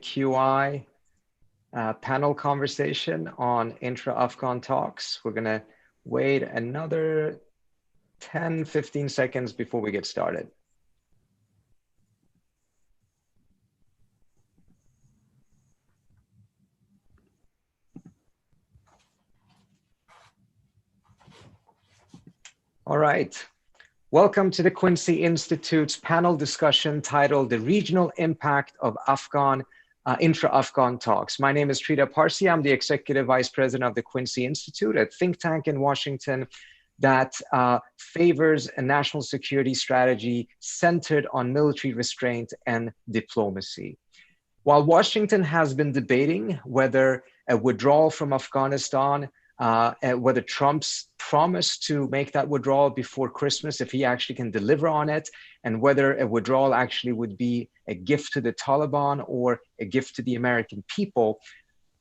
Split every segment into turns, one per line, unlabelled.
QI panel conversation on intra-Afghan talks. We're going to wait another 10-15 seconds before we get started. All right. Welcome to the Quincy Institute's panel discussion titled The Regional Impact of Intra-Afghan Talks. My name is Trita Parsi. I'm the Executive Vice President of the Quincy Institute, a think tank in Washington that favors a national security strategy centered on military restraint and diplomacy. While Washington has been debating whether a withdrawal from Afghanistan, whether Trump's promise to make that withdrawal before Christmas, if he actually can deliver on it, and whether a withdrawal actually would be a gift to the Taliban or a gift to the American people,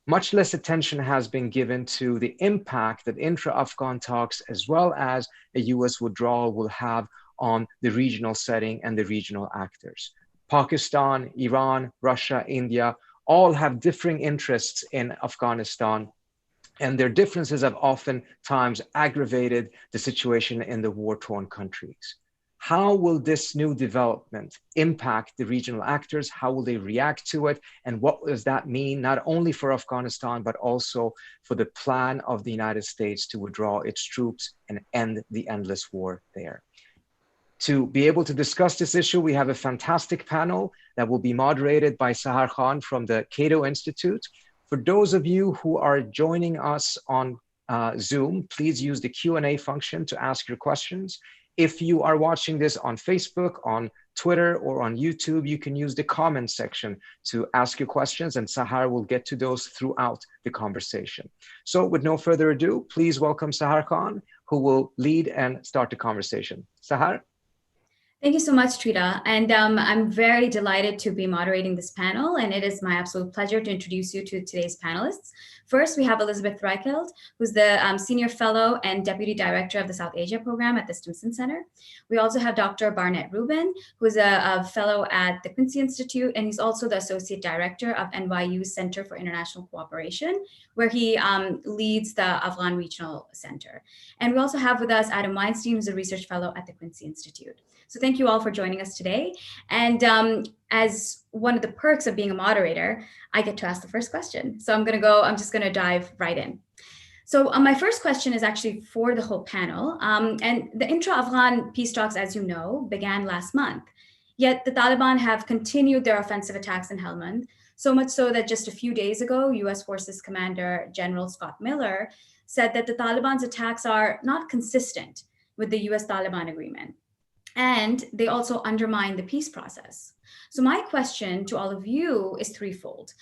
much less attention has been given to the impact that intra-Afghan talks as well as a US withdrawal will have on the regional setting and the regional actors. Pakistan, Iran, Russia, India, all have differing interests in Afghanistan, and their differences have oftentimes aggravated the situation in the war-torn countries. How will this new development impact the regional actors? How will they react to it? And what does that mean, not only for Afghanistan, but also for the plan of the United States to withdraw its troops and end the endless war there? To be able to discuss this issue, we have a fantastic panel that will be moderated by Sahar Khan from the Cato Institute. For those of you who are joining us on Zoom, please use the Q&A function to ask your questions. If you are watching this on Facebook, on Twitter, or on YouTube, you can use the comment section to ask your questions, and Sahar will get to those throughout the conversation. So with no further ado, please welcome Sahar Khan, who will lead and start the conversation. Sahar?
Thank you so much, Trita. And I'm very delighted to be moderating this panel, and it is my absolute pleasure to introduce you to today's panelists. First, we have Elizabeth Reichelt, who's the Senior Fellow and Deputy Director of the South Asia Program at the Stimson Center. We also have Dr. Barnett Rubin, who is a Fellow at the Quincy Institute, and he's also the Associate Director of NYU's Center for International Cooperation, where he leads the Afghan Regional Center. And we also have with us Adam Weinstein, who's a Research Fellow at the Quincy Institute. So thank you all for joining us today. And as one of the perks of being a moderator, I get to ask the first question. So I'm just gonna dive right in. So my first question is actually for the whole panel. And the intra-Afghan peace talks, as you know, began last month. Yet the Taliban have continued their offensive attacks in Helmand, so much so that just a few days ago, US Forces Commander General Scott Miller said that the Taliban's attacks are not consistent with the US-Taliban agreement. And they also undermine the peace process. So my question to all of you is threefold.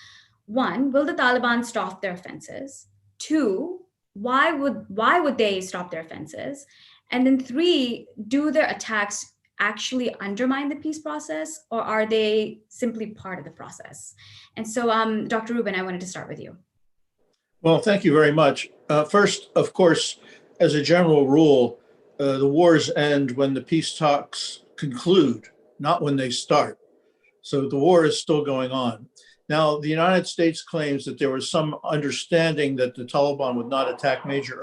One, will the Taliban stop their offenses? Two, why would they stop their offenses? And then three, do their attacks actually undermine the peace process, or are they simply part of the process? And so, Dr. Rubin, I wanted to start with you.
Well, thank you very much. First, of course, as a general rule, the wars end when the peace talks conclude, not when they start. So the war is still going on. Now, the United States claims that there was some understanding that the Taliban would not attack major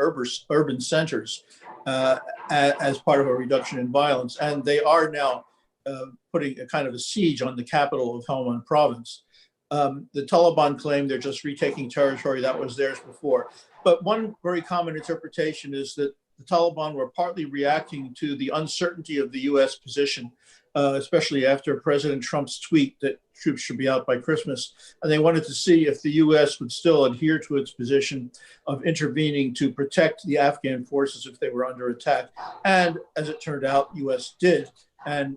urban centers as part of a reduction in violence. And they are now putting a kind of a siege on the capital of Helmand province. The Taliban claim they're just retaking territory that was theirs before. But one very common interpretation is that the Taliban were partly reacting to the uncertainty of the US position, especially after President Trump's tweet that troops should be out by Christmas. And they wanted to see if the US would still adhere to its position of intervening to protect the Afghan forces if they were under attack. And as it turned out, US did, and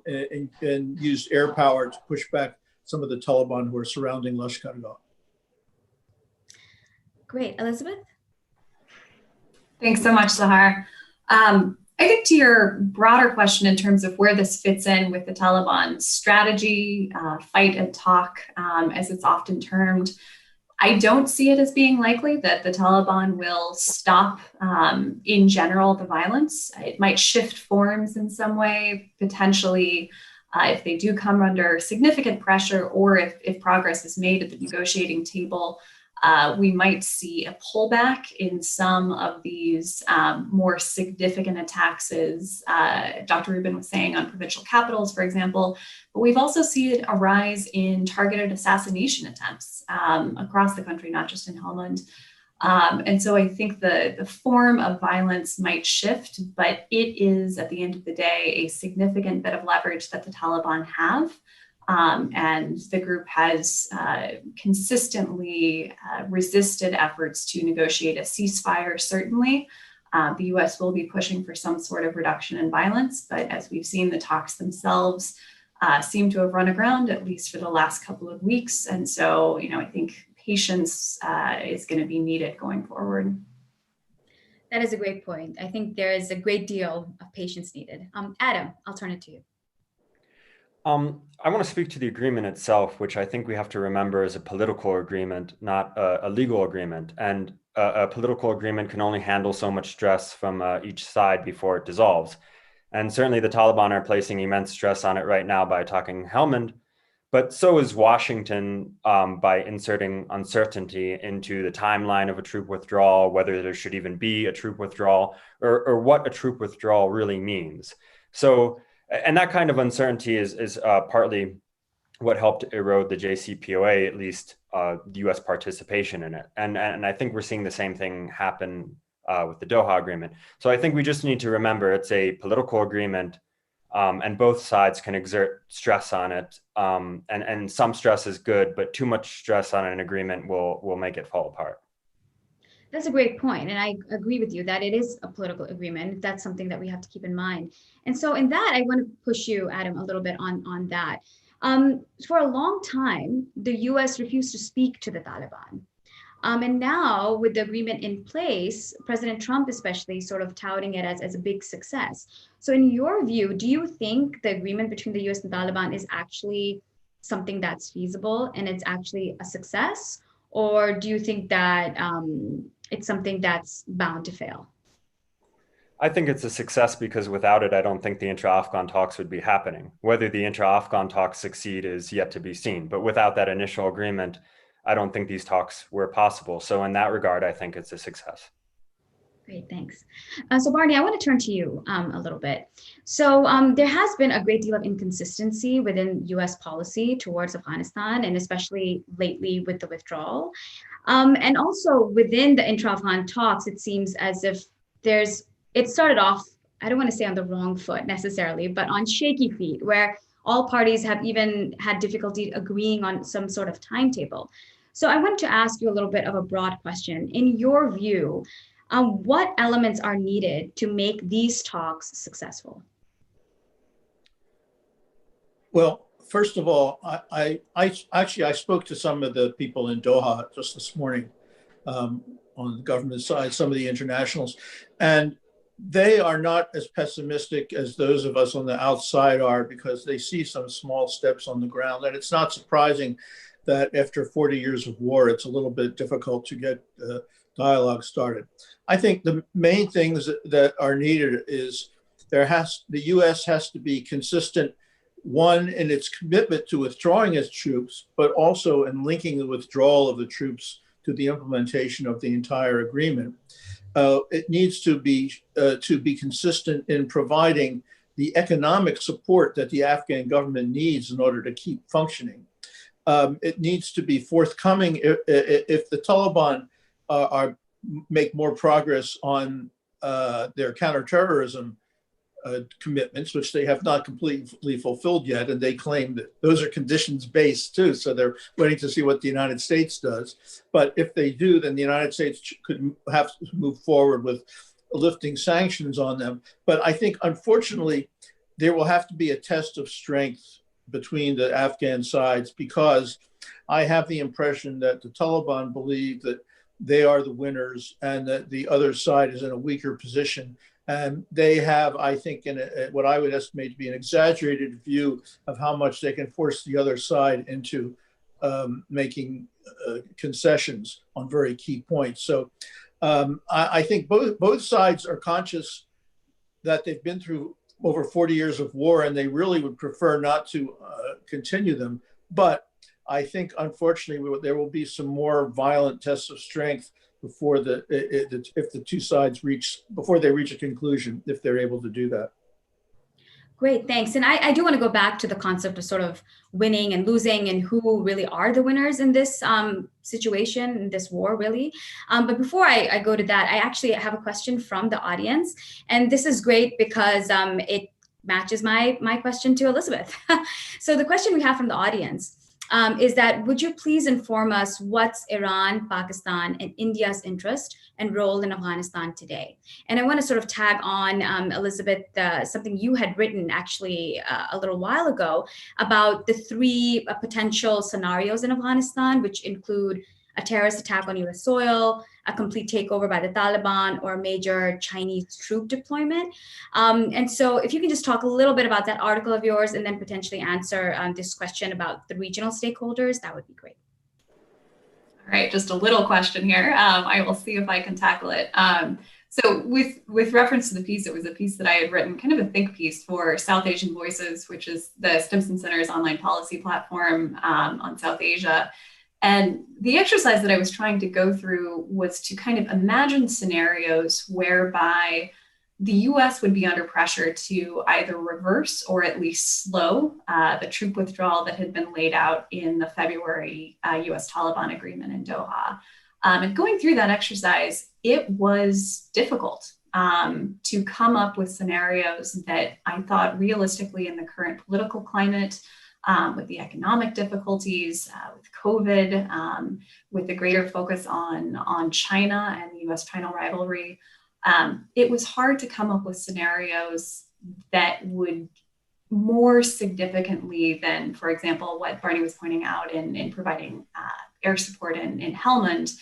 used air power to push back some of the Taliban who were surrounding Lashkar-Gah.
Great. Elizabeth?
Thanks so much, Sahar. I think to your broader question in terms of where this fits in with the Taliban strategy, fight and talk, as it's often termed, I don't see it as being likely that the Taliban will stop, in general, the violence. It might shift forms in some way, potentially if they do come under significant pressure, or if progress is made at the negotiating table, we might see a pullback in some of these more significant attacks, as Dr. Rubin was saying, on provincial capitals, for example. But we've also seen a rise in targeted assassination attempts across the country, not just in Helmand. And so I think the form of violence might shift, but it is, at the end of the day, a significant bit of leverage that the Taliban have. And the group has consistently resisted efforts to negotiate a ceasefire, certainly. The US will be pushing for some sort of reduction in violence, but as we've seen, the talks themselves seem to have run aground, at least for the last couple of weeks. And so, I think patience is going to be needed going forward.
That is a great point. I think there is a great deal of patience needed. Adam, I'll turn it to you.
I want to speak to the agreement itself, which I think we have to remember is a political agreement, not a legal agreement. And a political agreement can only handle so much stress from each side before it dissolves. And certainly the Taliban are placing immense stress on it right now by attacking Helmand, but so is Washington by inserting uncertainty into the timeline of a troop withdrawal, whether there should even be a troop withdrawal, or what a troop withdrawal really means. So, and that kind of uncertainty is partly what helped erode the JCPOA, at least the US participation in it. And I think we're seeing the same thing happen with the Doha Agreement. So I think we just need to remember it's a political agreement, and both sides can exert stress on it. And some stress is good, but too much stress on an agreement will make it fall apart.
That's a great point. And I agree with you that it is a political agreement. That's something that we have to keep in mind. And so in that, I want to push you, Adam, a little bit on that. For a long time, the US refused to speak to the Taliban. And now with the agreement in place, President Trump especially sort of touting it as a big success. So in your view, do you think the agreement between the US and Taliban is actually something that's feasible and it's actually a success? Or do you think that it's something that's bound to fail?
I think it's a success because without it, I don't think the intra-Afghan talks would be happening. Whether the intra-Afghan talks succeed is yet to be seen. But without that initial agreement, I don't think these talks were possible. So in that regard, I think it's a success.
Great, thanks. So Barney, I want to turn to you a little bit. So there has been a great deal of inconsistency within US policy towards Afghanistan, and especially lately with the withdrawal. And also within the intra-Afghan talks, it seems as if it started off, I don't want to say on the wrong foot necessarily, but on shaky feet, where all parties have even had difficulty agreeing on some sort of timetable. So I want to ask you a little bit of a broad question. In your view, what elements are needed to make these talks successful?
Well, first of all, I spoke to some of the people in Doha just this morning on the government side, some of the internationals, and they are not as pessimistic as those of us on the outside are, because they see some small steps on the ground. And it's not surprising that after 40 years of war, it's a little bit difficult to get dialogue started. I think the main things that are needed is the US has to be consistent, one, in its commitment to withdrawing its troops, but also in linking the withdrawal of the troops to the implementation of the entire agreement. It needs to be consistent in providing the economic support that the Afghan government needs in order to keep functioning. It needs to be forthcoming if the Taliban make more progress on their counterterrorism commitments, which they have not completely fulfilled yet, and they claim that those are conditions-based too, so they're waiting to see what the United States does. But if they do, then the United States could have to move forward with lifting sanctions on them. But I think, unfortunately, there will have to be a test of strength between the Afghan sides, because I have the impression that the Taliban believe that they are the winners and that the other side is in a weaker position. And they have, I think, what I would estimate to be an exaggerated view of how much they can force the other side into making concessions on very key points. So I think both sides are conscious that they've been through over 40 years of war, and they really would prefer not to continue them. But I think, unfortunately, there will be some more violent tests of strength before if the two sides before they reach a conclusion, if they're able to do that.
Great, thanks. And I do want to go back to the concept of sort of winning and losing and who really are the winners in this situation, in this war, really. But before I go to that, I actually have a question from the audience. And this is great because it matches my question to Elizabeth. So the question we have from the audience is that, would you please inform us what's Iran, Pakistan, and India's interest and role in Afghanistan today? And I want to sort of tag on, Elizabeth, something you had written actually a little while ago about the three potential scenarios in Afghanistan, which include a terrorist attack on US soil, a complete takeover by the Taliban, or a major Chinese troop deployment. And so if you can just talk a little bit about that article of yours and then potentially answer this question about the regional stakeholders, that would be great.
All right, just a little question here. I will see if I can tackle it. So with reference to the piece, it was a piece that I had written, kind of a think piece for South Asian Voices, which is the Stimson Center's online policy platform on South Asia. And the exercise that I was trying to go through was to kind of imagine scenarios whereby the US would be under pressure to either reverse or at least slow the troop withdrawal that had been laid out in the February US Taliban agreement in Doha. And going through that exercise, it was difficult to come up with scenarios that I thought realistically in the current political climate, with the economic difficulties, with COVID, with the greater focus on China and the US-China rivalry, it was hard to come up with scenarios that would more significantly than, for example, what Barney was pointing out in providing air support in Helmand,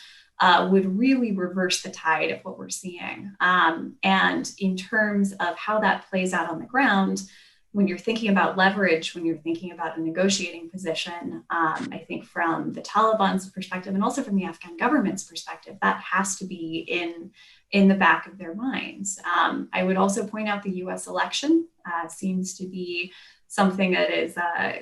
would really reverse the tide of what we're seeing. And in terms of how that plays out on the ground, when you're thinking about leverage, when you're thinking about a negotiating position, I think from the Taliban's perspective and also from the Afghan government's perspective, that has to be in the back of their minds. I would also point out the US election seems to be something that is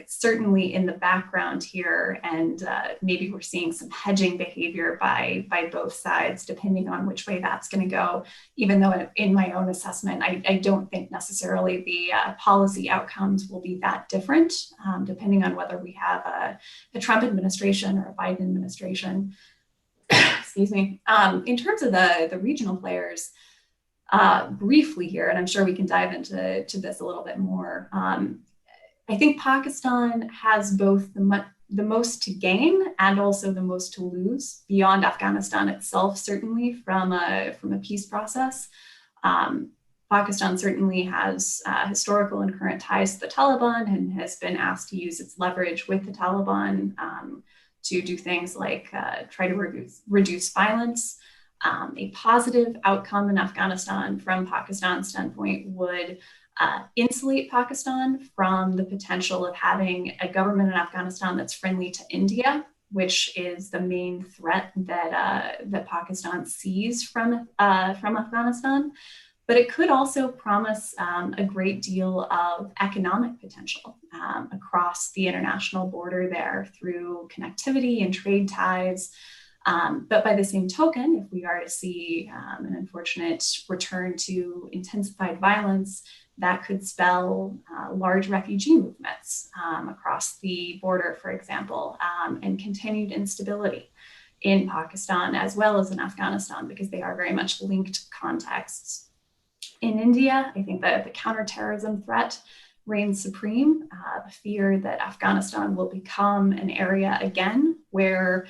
certainly in the background here, and maybe we're seeing some hedging behavior by both sides, depending on which way that's going to go, even though in my own assessment, I don't think necessarily the policy outcomes will be that different, depending on whether we have a Trump administration or a Biden administration. Excuse me. In terms of the regional players, briefly here, and I'm sure we can dive into this a little bit more. I think Pakistan has both the most to gain and also the most to lose beyond Afghanistan itself, certainly from a peace process. Pakistan certainly has historical and current ties to the Taliban and has been asked to use its leverage with the Taliban to do things like try to reduce violence. A positive outcome in Afghanistan from Pakistan's standpoint would insulate Pakistan from the potential of having a government in Afghanistan that's friendly to India, which is the main threat that Pakistan sees from Afghanistan. But it could also promise a great deal of economic potential across the international border there through connectivity and trade ties. But by the same token, if we are to see an unfortunate return to intensified violence, that could spell large refugee movements across the border, for example, and continued instability in Pakistan as well as in Afghanistan, because they are very much linked contexts. In India, I think that the counterterrorism threat reigns supreme, the fear that Afghanistan will become an area again where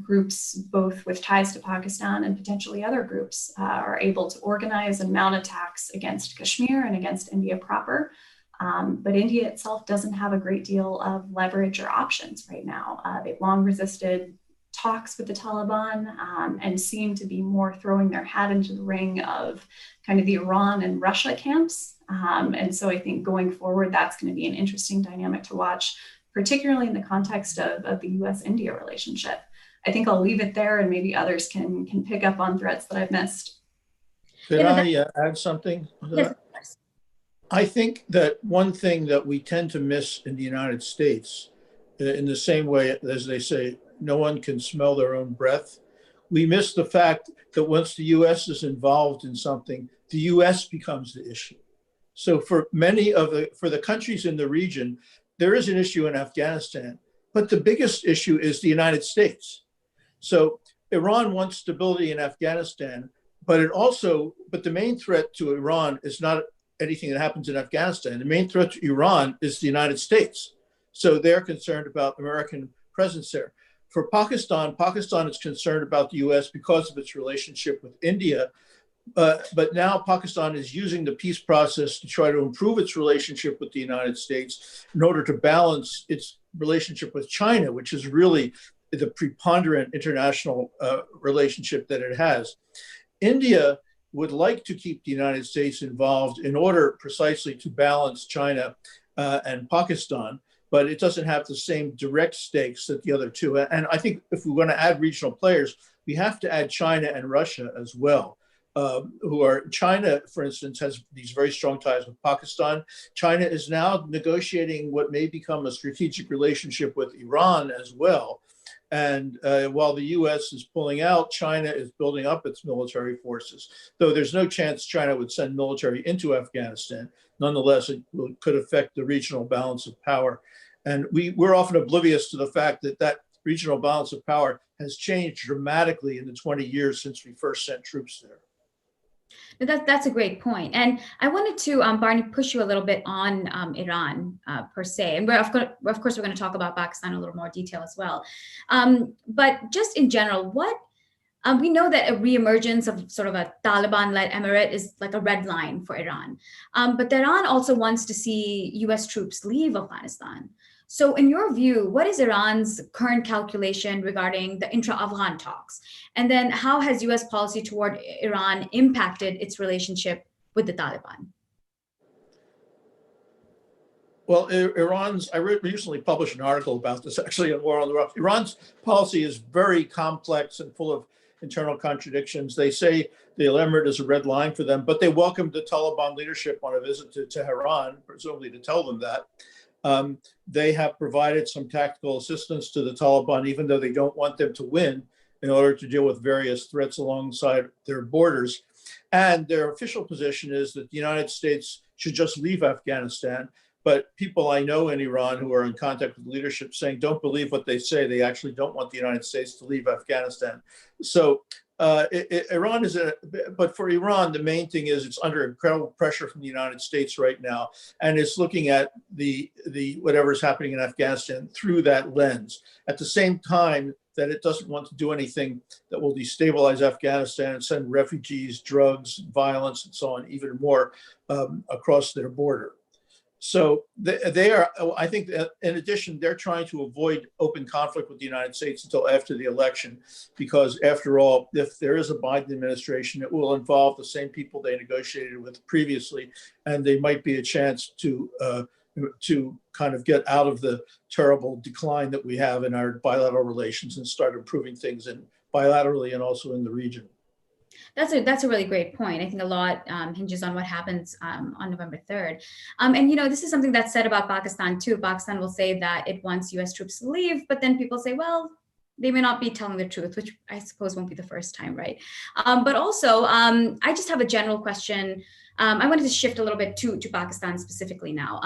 groups both with ties to Pakistan and potentially other groups are able to organize and mount attacks against Kashmir and against India proper. But India itself doesn't have a great deal of leverage or options right now. They've long resisted talks with the Taliban and seem to be more throwing their hat into the ring of kind of the Iran and Russia camps. And so I think going forward, that's going to be an interesting dynamic to watch, particularly in the context of the US-India relationship. I think I'll leave it there and maybe others can pick up on threats that I've missed.
Could I add something?
Yes, of course.
I think that one thing that we tend to miss in the United States, in the same way as they say, no one can smell their own breath, we miss the fact that once the US is involved in something, the US becomes the issue. So for for the countries in the region, there is an issue in Afghanistan, but the biggest issue is the United States. So Iran wants stability in Afghanistan, but the main threat to Iran is not anything that happens in Afghanistan. The main threat to Iran is the United States. So they're concerned about American presence there. For Pakistan, Pakistan is concerned about the US because of its relationship with India. But now Pakistan is using the peace process to try to improve its relationship with the United States in order to balance its relationship with China, which is really the preponderant international relationship that it has. India would like to keep the United States involved in order precisely to balance China and Pakistan, but it doesn't have the same direct stakes that the other two. And I think if we want to add regional players, we have to add China and Russia as well. China, for instance, has these very strong ties with Pakistan. China is now negotiating what may become a strategic relationship with Iran as well. And while the US is pulling out, China is building up its military forces. Though there's no chance China would send military into Afghanistan, nonetheless, it could affect the regional balance of power. And we're often oblivious to the fact that that regional balance of power has changed dramatically in the 20 years since we first sent troops there.
That's a great point. And I wanted to, Barney, push you a little bit on Iran per se. And of course, we're going to talk about Pakistan in a little more detail as well. But just in general, we know that a reemergence of sort of a Taliban-led Emirate is like a red line for Iran. But Iran also wants to see US troops leave Afghanistan. So in your view, what is Iran's current calculation regarding the intra-Afghan talks? And then how has US policy toward Iran impacted its relationship with the Taliban?
Well, I recently published an article about this actually in War on the Rocks. Iran's policy is very complex and full of internal contradictions. They say the emirate is a red line for them, but they welcomed the Taliban leadership on a visit to Tehran, presumably to tell them that. They have provided some tactical assistance to the Taliban, even though they don't want them to win, in order to deal with various threats alongside their borders. And their official position is that the United States should just leave Afghanistan. But people I know in Iran who are in contact with leadership saying, don't believe what they say. They actually don't want the United States to leave Afghanistan. So Iran but for Iran, the main thing is it's under incredible pressure from the United States right now, and it's looking at the whatever's happening in Afghanistan through that lens. At the same time that it doesn't want to do anything that will destabilize Afghanistan and send refugees, drugs, violence, and so on even more across their border. So they are, I think, in addition, they're trying to avoid open conflict with the United States until after the election, because after all, if there is a Biden administration, it will involve the same people they negotiated with previously, and they might be a chance to kind of get out of the terrible decline that we have in our bilateral relations and start improving things bilaterally and also in the region.
That's a really great point. I think a lot hinges on what happens on November 3rd. And, this is something that's said about Pakistan, too. Pakistan will say that it wants US troops to leave, but then people say, well, they may not be telling the truth, which I suppose won't be the first time, right? But also, I just have a general question. I wanted to shift a little bit to Pakistan specifically now.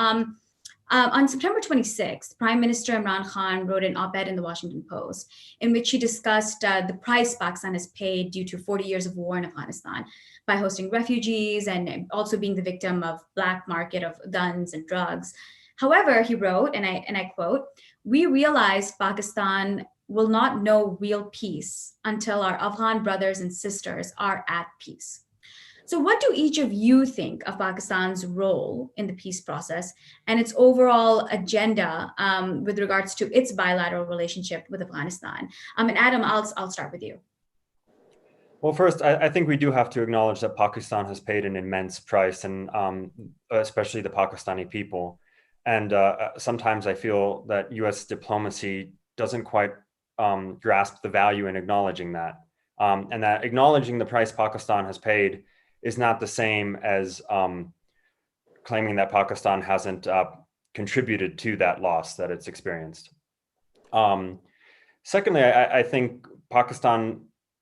On September 26th, Prime Minister Imran Khan wrote an op-ed in the Washington Post in which he discussed the price Pakistan has paid due to 40 years of war in Afghanistan by hosting refugees and also being the victim of black market of guns and drugs. However, he wrote, and I quote, "We realized Pakistan will not know real peace until our Afghan brothers and sisters are at peace." So what do each of you think of Pakistan's role in the peace process and its overall agenda with regards to its bilateral relationship with Afghanistan? And Adam, I'll start with you.
Well, first, I think we do have to acknowledge that Pakistan has paid an immense price, and especially the Pakistani people. And sometimes I feel that US diplomacy doesn't quite grasp the value in acknowledging that. And that acknowledging the price Pakistan has paid is not the same as claiming that Pakistan hasn't contributed to that loss that it's experienced. Secondly, I think Pakistan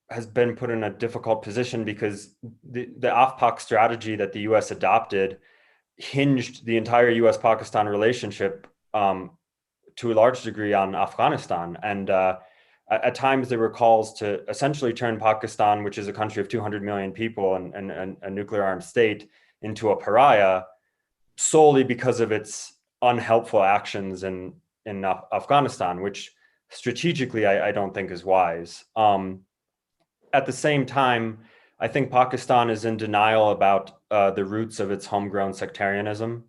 has been put in a difficult position because the Af-Pak strategy that the US adopted hinged the entire US-Pakistan relationship to a large degree on Afghanistan. And at times there were calls to essentially turn Pakistan, which is a country of 200 million people and a nuclear armed state, into a pariah solely because of its unhelpful actions in Afghanistan, which strategically I don't think is wise. At the same time, I think Pakistan is in denial about the roots of its homegrown sectarianism.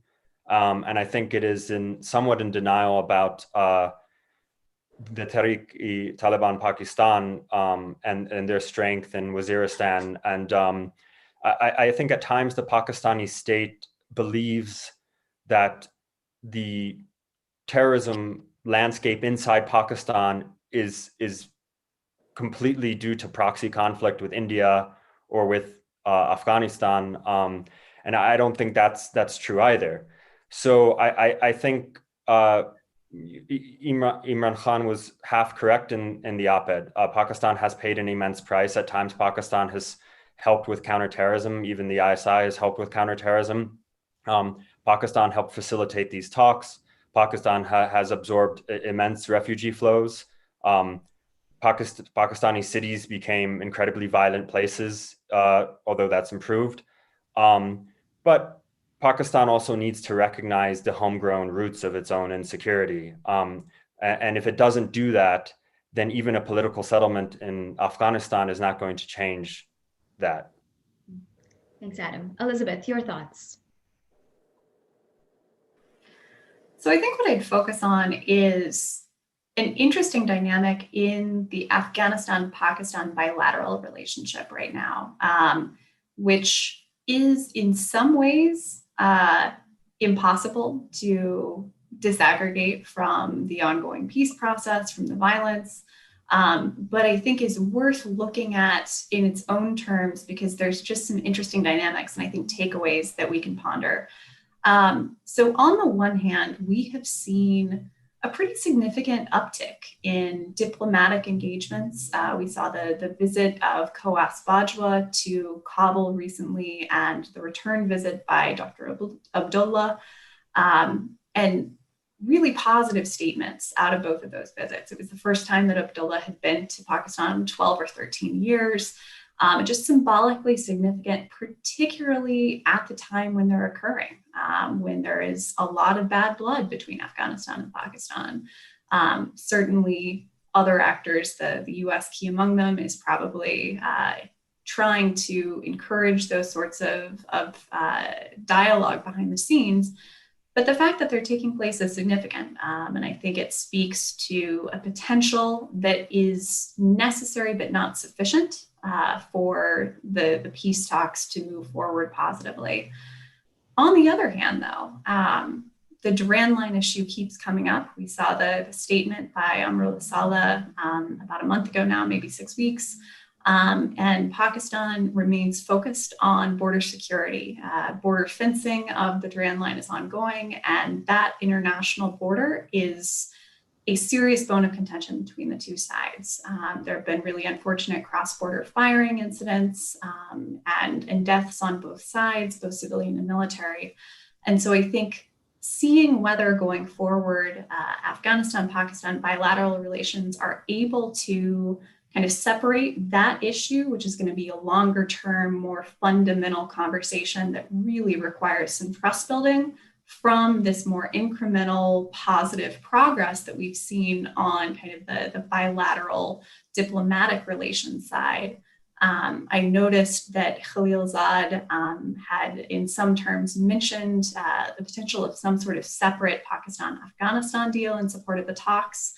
And I think it is somewhat in denial about the Tehrik-i-Taliban Pakistan and their strength in Waziristan. And I think at times the Pakistani state believes that the terrorism landscape inside Pakistan is completely due to proxy conflict with India or with Afghanistan. And I don't think that's true either. So I think Imran Khan was half correct in the op-ed. Pakistan has paid an immense price. At times, Pakistan has helped with counterterrorism. Even the ISI has helped with counterterrorism. Pakistan helped facilitate these talks. Pakistan has absorbed immense refugee flows. Pakistani cities became incredibly violent places, although that's improved. But Pakistan also needs to recognize the homegrown roots of its own insecurity. And if it doesn't do that, then even a political settlement in Afghanistan is not going to change that.
Thanks, Adam. Elizabeth, your thoughts?
So I think what I'd focus on is an interesting dynamic in the Afghanistan-Pakistan bilateral relationship right now, which is in some ways impossible to disaggregate from the ongoing peace process, from the violence, but I think is worth looking at in its own terms because there's just some interesting dynamics and I think takeaways that we can ponder. So on the one hand, we have seen a pretty significant uptick in diplomatic engagements. We saw the visit of Kawas Bajwa to Kabul recently and the return visit by Dr. Abdullah, and really positive statements out of both of those visits. It was the first time that Abdullah had been to Pakistan in 12 or 13 years. Just symbolically significant, particularly at the time when they're occurring, when there is a lot of bad blood between Afghanistan and Pakistan. Certainly other actors, the US key among them, is probably trying to encourage those sorts of dialogue behind the scenes. But the fact that they're taking place is significant. And I think it speaks to a potential that is necessary but not sufficient for the peace talks to move forward positively. On the other hand, though, the Duran line issue keeps coming up. We saw the statement by Amrullah Saleh about a month ago now, maybe 6 weeks. And Pakistan remains focused on border security. Border fencing of the Duran line is ongoing, and that international border is a serious bone of contention between the two sides. There have been really unfortunate cross-border firing incidents and deaths on both sides, both civilian and military. And so I think seeing whether going forward, Afghanistan-Pakistan bilateral relations are able to kind of separate that issue, which is going to be a longer term, more fundamental conversation that really requires some trust building, from this more incremental positive progress that we've seen on kind of the bilateral diplomatic relations side. I noticed that Khalilzad had in some terms mentioned the potential of some sort of separate Pakistan-Afghanistan deal in support of the talks.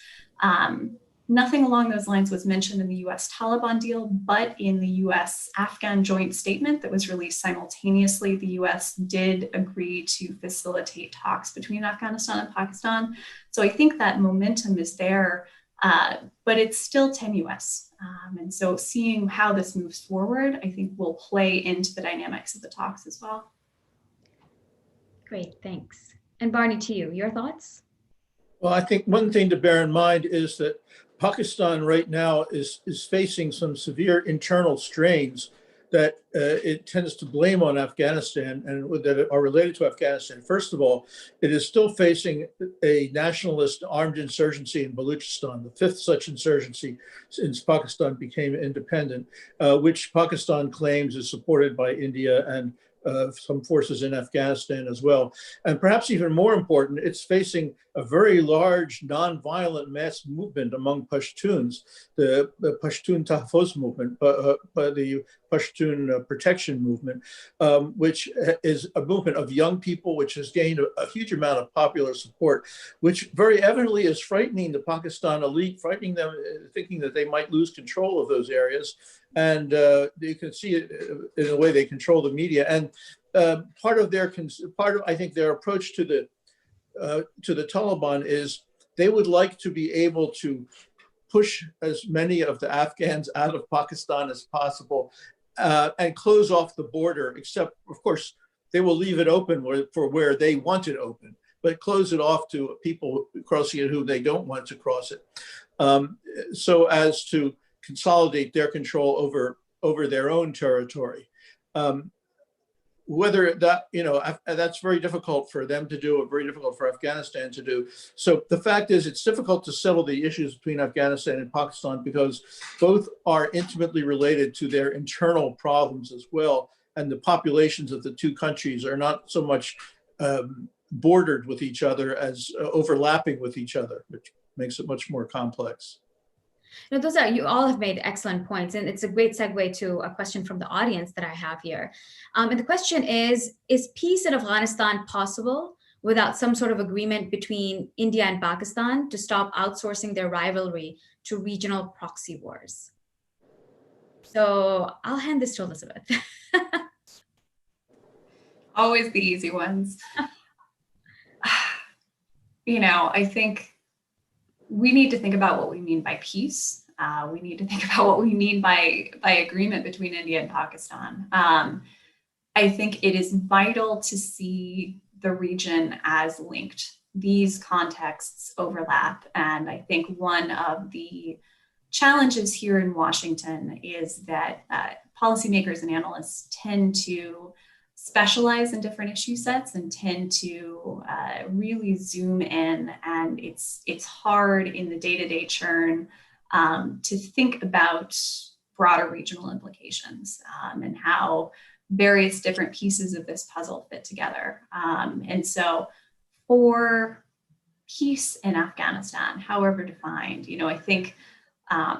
Nothing along those lines was mentioned in the US-Taliban deal, but in the US-Afghan joint statement that was released simultaneously, the US did agree to facilitate talks between Afghanistan and Pakistan. So I think that momentum is there, but it's still tenuous. And so seeing how this moves forward, I think will play into the dynamics of the talks as well.
Great, thanks. And Barney, to you, your thoughts?
Well, I think one thing to bear in mind is that Pakistan right now is facing some severe internal strains that it tends to blame on Afghanistan and that are related to Afghanistan. First of all, it is still facing a nationalist armed insurgency in Balochistan, the fifth such insurgency since Pakistan became independent, which Pakistan claims is supported by India and some forces in Afghanistan as well. And perhaps even more important, it's facing a very large nonviolent mass movement among Pashtuns, the Pashtun Tahfuz movement, the Pashtun protection movement, which is a movement of young people, which has gained a huge amount of popular support, which very evidently is frightening the Pakistan elite, frightening them, thinking that they might lose control of those areas. And you can see it in the way they control the media. And part of I think their approach to the Taliban is they would like to be able to push as many of the Afghans out of Pakistan as possible and close off the border, except, of course, they will leave it open for where they want it open, but close it off to people crossing it who they don't want to cross it, so as to consolidate their control over their own territory. Whether that, that's very difficult for them to do, or very difficult for Afghanistan to do. So the fact is, it's difficult to settle the issues between Afghanistan and Pakistan because both are intimately related to their internal problems as well. And the populations of the two countries are not so much bordered with each other as overlapping with each other, which makes it much more complex.
No, you all have made excellent points, and it's a great segue to a question from the audience that I have here. And the question is peace in Afghanistan possible without some sort of agreement between India and Pakistan to stop outsourcing their rivalry to regional proxy wars? So I'll hand this to Elizabeth.
Always the easy ones. I think we need to think about what we mean by peace. We need to think about what we mean by agreement between India and Pakistan. I think it is vital to see the region as linked. These contexts overlap. And I think one of the challenges here in Washington is that policymakers and analysts tend to specialize in different issue sets and tend to really zoom in, and it's hard in the day-to-day churn to think about broader regional implications and how various different pieces of this puzzle fit together. And so for peace in Afghanistan, however defined, I think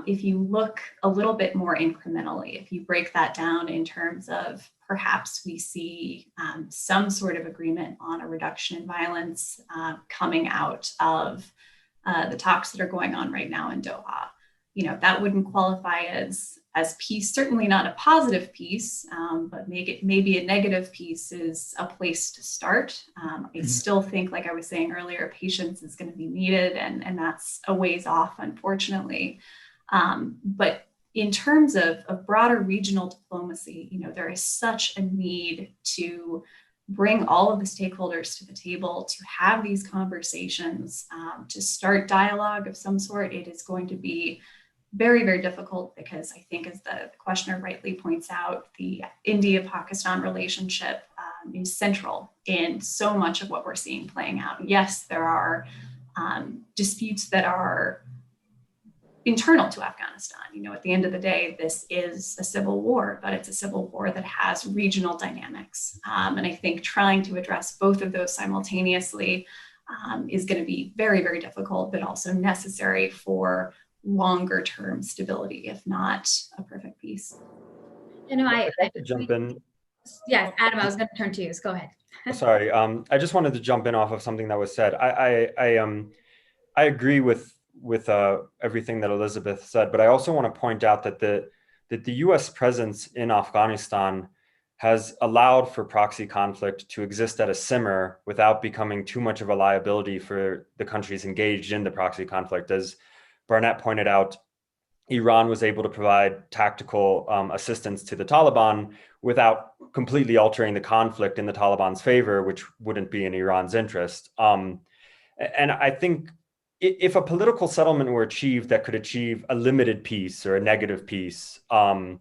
if you look a little bit more incrementally, if you break that down in terms of perhaps we see some sort of agreement on a reduction in violence coming out of the talks that are going on right now in Doha, that wouldn't qualify as peace, certainly not a positive peace, but maybe a negative peace is a place to start. I still think, like I was saying earlier, patience is going to be needed, and that's a ways off, unfortunately. But in terms of broader regional diplomacy, there is such a need to bring all of the stakeholders to the table, to have these conversations, to start dialogue of some sort. It is going to be very, very difficult because I think, as the questioner rightly points out, the India-Pakistan relationship is central in so much of what we're seeing playing out. Yes, there are disputes that are internal to Afghanistan. At the end of the day, this is a civil war, but it's a civil war that has regional dynamics. And I think trying to address both of those simultaneously is going to be very, very difficult, but also necessary for longer term stability, if not a perfect peace.
I
jump in.
Yes, Adam, I was going to turn to you. So go ahead.
Sorry, I just wanted to jump in off of something that was said. I agree with everything that Elizabeth said, but I also want to point out that the U.S. presence in Afghanistan has allowed for proxy conflict to exist at a simmer without becoming too much of a liability for the countries engaged in the proxy conflict. As Barnett pointed out, Iran was able to provide tactical assistance to the Taliban without completely altering the conflict in the Taliban's favor, which wouldn't be in Iran's interest. And I think if a political settlement were achieved that could achieve a limited peace or a negative peace, and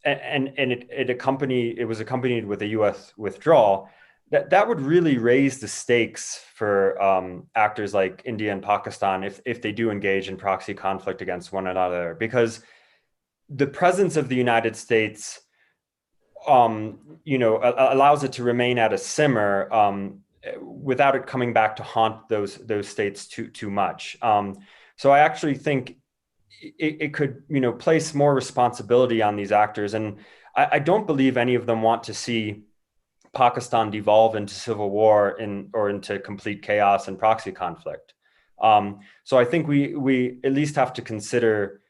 it was accompanied with a U.S. withdrawal, that would really raise the stakes for actors like India and Pakistan if they do engage in proxy conflict against one another, because the presence of the United States, allows it to remain at a simmer without it coming back to haunt those states too much. So I actually think it could, place more responsibility on these actors, and I don't believe any of them want to see Pakistan devolve into civil war or into complete chaos and proxy conflict. So I think we at least have to consider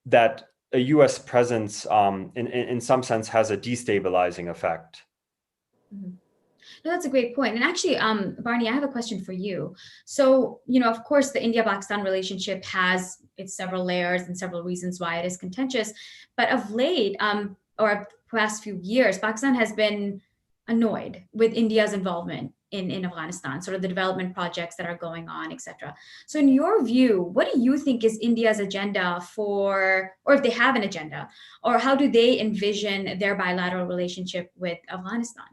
that a U.S. presence in some sense has a destabilizing effect.
Mm-hmm. No, that's a great point. And actually, Barney, I have a question for you. So, of course, the India-Pakistan relationship has its several layers and several reasons why it is contentious. But of late, or past few years, Pakistan has been annoyed with India's involvement in Afghanistan, sort of the development projects that are going on, et cetera. So in your view, what do you think is India's agenda or if they have an agenda, or how do they envision their bilateral relationship with Afghanistan?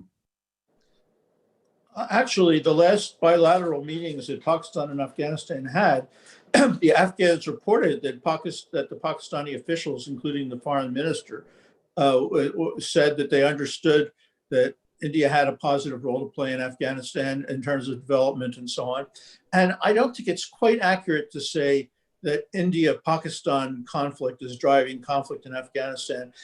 Actually, the last bilateral meetings that Pakistan and Afghanistan had, the Afghans reported that the Pakistani officials, including the foreign minister, said that they understood that India had a positive role to play in Afghanistan in terms of development and so on. And I don't think it's quite accurate to say that India-Pakistan conflict is driving conflict in Afghanistan,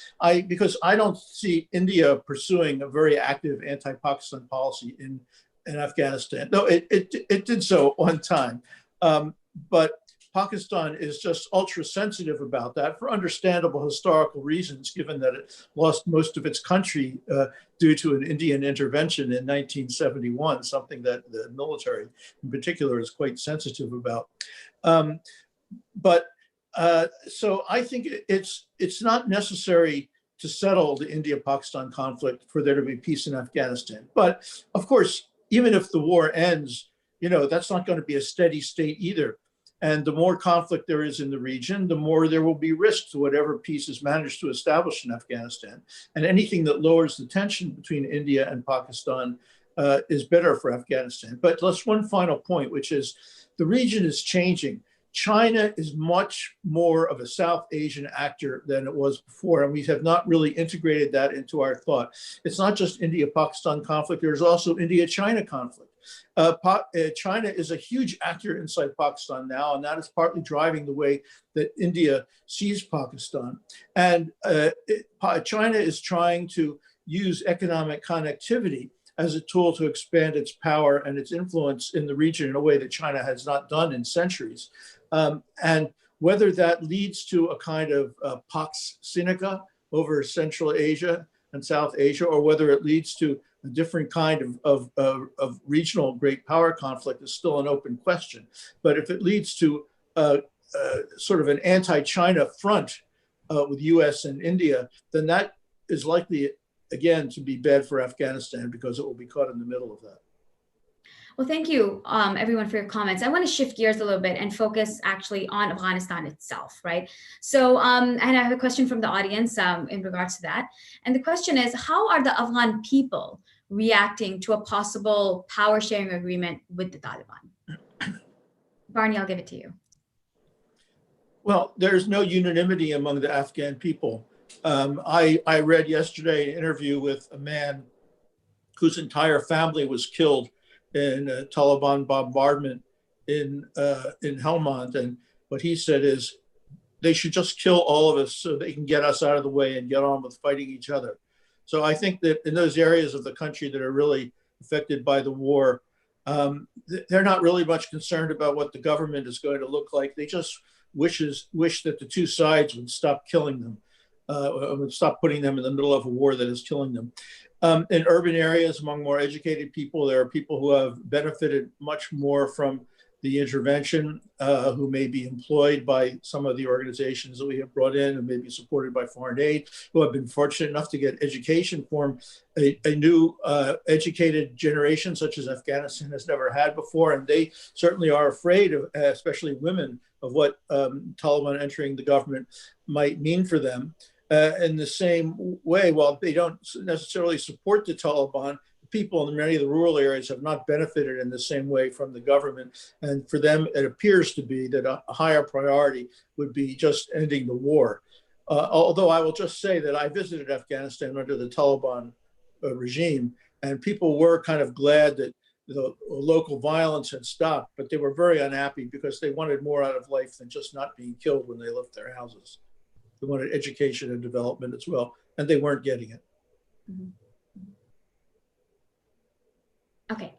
because I don't see India pursuing a very active anti-Pakistan policy in Afghanistan. No, it did so one time, but Pakistan is just ultra sensitive about that for understandable historical reasons, given that it lost most of its country due to an Indian intervention in 1971, something that the military in particular is quite sensitive about. So I think it's not necessary to settle the India-Pakistan conflict for there to be peace in Afghanistan. But of course, even if the war ends, that's not going to be a steady state either. And the more conflict there is in the region, the more there will be risk to whatever peace is managed to establish in Afghanistan. And anything that lowers the tension between India and Pakistan is better for Afghanistan. But just one final point, which is the region is changing. China is much more of a South Asian actor than it was before, and we have not really integrated that into our thought. It's not just India-Pakistan conflict, there's also India-China conflict. China is a huge actor inside Pakistan now, and that is partly driving the way that India sees Pakistan. And China is trying to use economic connectivity as a tool to expand its power and its influence in the region in a way that China has not done in centuries. And whether that leads to a kind of Pax Sinica over Central Asia and South Asia, or whether it leads to a different kind of regional great power conflict is still an open question. But if it leads to sort of an anti-China front with US and India, then that is likely, again, to be bad for Afghanistan because it will be caught in the middle of that.
Well, thank you, everyone, for your comments. I want to shift gears a little bit and focus actually on Afghanistan itself, right? So, and I have a question from the audience in regards to that. And the question is, how are the Afghan people reacting to a possible power sharing agreement with the Taliban? Barney, I'll give it to you.
Well, there's no unanimity among the Afghan people. I read yesterday an interview with a man whose entire family was killed in a Taliban bombardment in Helmand. And what he said is, they should just kill all of us so they can get us out of the way and get on with fighting each other. So I think that in those areas of the country that are really affected by the war, they're not really much concerned about what the government is going to look like. They just wish that the two sides would stop killing them, would stop putting them in the middle of a war that is killing them. In urban areas, among more educated people, there are people who have benefited much more from the intervention, who may be employed by some of the organizations that we have brought in and may be supported by foreign aid, who have been fortunate enough to get education from a new educated generation such as Afghanistan has never had before. And they certainly are afraid of, especially women, of what Taliban entering the government might mean for them. In the same way, while they don't necessarily support the Taliban, people in many of the rural areas have not benefited in the same way from the government. And for them, it appears to be that a higher priority would be just ending the war. Although I will just say that I visited Afghanistan under the Taliban regime, and people were kind of glad that the local violence had stopped, but they were very unhappy because they wanted more out of life than just not being killed when they left their houses. They wanted education and development as well, and they weren't getting it.
Mm-hmm. Okay,